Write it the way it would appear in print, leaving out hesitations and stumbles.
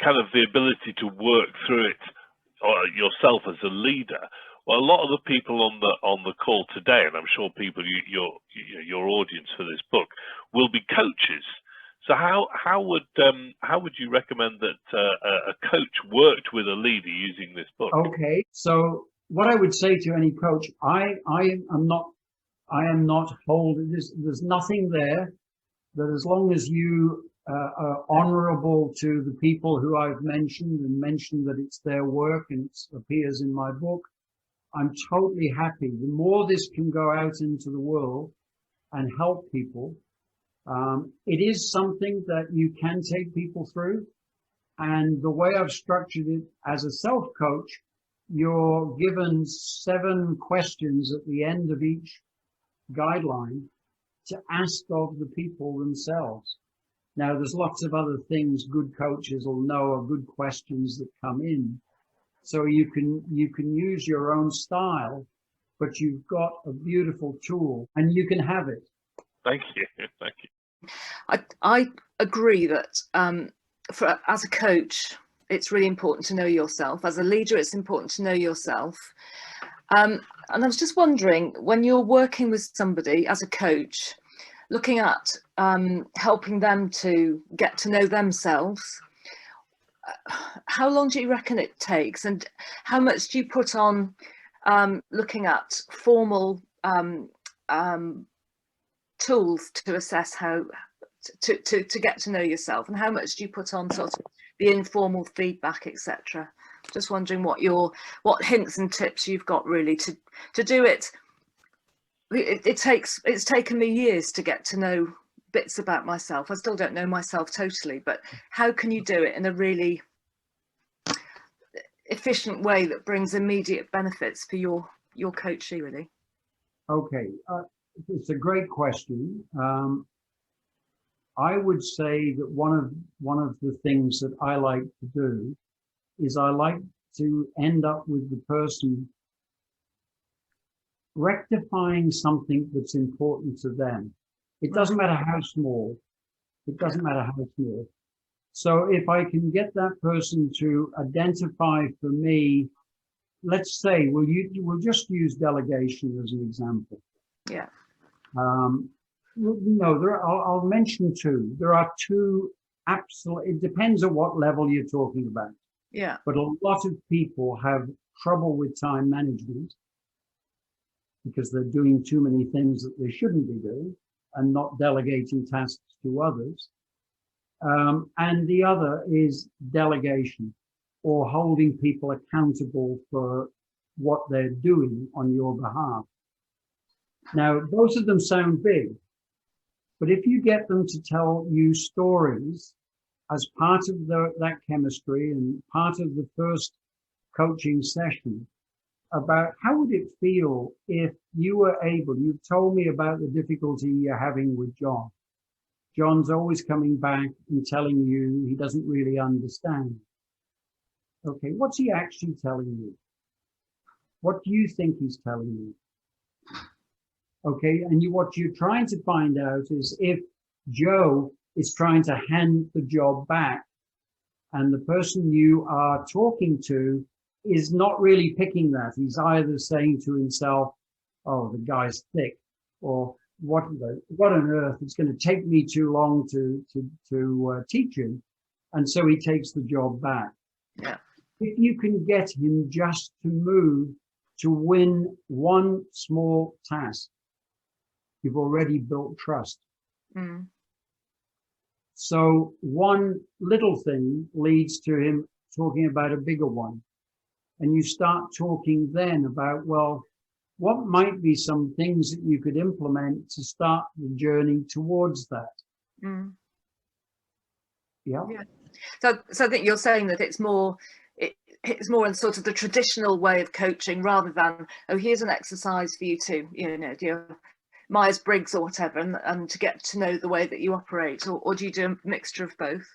kind of the ability to work through it yourself as a leader. Well, a lot of the people on the call today, and I'm sure people your audience for this book will be coaches. So how would you recommend that a coach worked with a leader using this book? Okay, so what I would say to any coach, I am not holding this. There's nothing there that, as long as you are honorable to the people who I've mentioned and mentioned that it's their work and it appears in my book, I'm totally happy. The more this can go out into the world and help people, it is something that you can take people through. And the way I've structured it as a self-coach, you're given 7 questions at the end of each guideline to ask of the people themselves. Now, there's lots of other things good coaches will know are good questions that come in. So you can use your own style, but you've got a beautiful tool and you can have it. Thank you. Thank you. I agree that as a coach, it's really important to know yourself. As a leader, it's important to know yourself. And I was just wondering, when you're working with somebody as a coach, looking at helping them to get to know themselves, how long do you reckon it takes, and how much do you put on looking at formal tools to assess how to get to know yourself, and how much do you put on sort of the informal feedback, etc.? Just wondering what hints and tips you've got really to do it. It's taken me years to get to know bits about myself. I still don't know myself totally, but how can you do it in a really efficient way that brings immediate benefits for your coachee, really? Okay, it's a great question. I would say that one of the things that I like to do is I like to end up with the person rectifying something that's important to them. It doesn't matter how small. It doesn't matter how small. So if I can get that person to identify for me, let's say, we'll just use delegation as an example. Yeah. No, I'll mention 2. There are 2 absolute, it depends on what level you're talking about. Yeah. But a lot of people have trouble with time management because they're doing too many things that they shouldn't be doing and not delegating tasks to others. And the other is delegation, or holding people accountable for what they're doing on your behalf. Now, both of them sound big, but if you get them to tell you stories as part of that chemistry and part of the first coaching session about how would it feel if you were able, you've told me about the difficulty you're having with John. John's always coming back and telling you he doesn't really understand. Okay, what's he actually telling you? What do you think he's telling you? Okay, and what you're trying to find out is if Joe is trying to hand the job back and the person you are talking to is not really picking that. He's either saying to himself, oh, the guy's thick, or what on earth, it's going to take me too long to teach him. And so he takes the job back. Yeah. If you can get him just to move to win one small task, you've already built trust. Mm. So one little thing leads to him talking about a bigger one. And you start talking then about, well, what might be some things that you could implement to start the journey towards that? Mm. Yeah. So I think you're saying that it's more in sort of the traditional way of coaching, rather than, oh, here's an exercise for you to, do your Myers-Briggs or whatever, and to get to know the way that you operate, or do you do a mixture of both?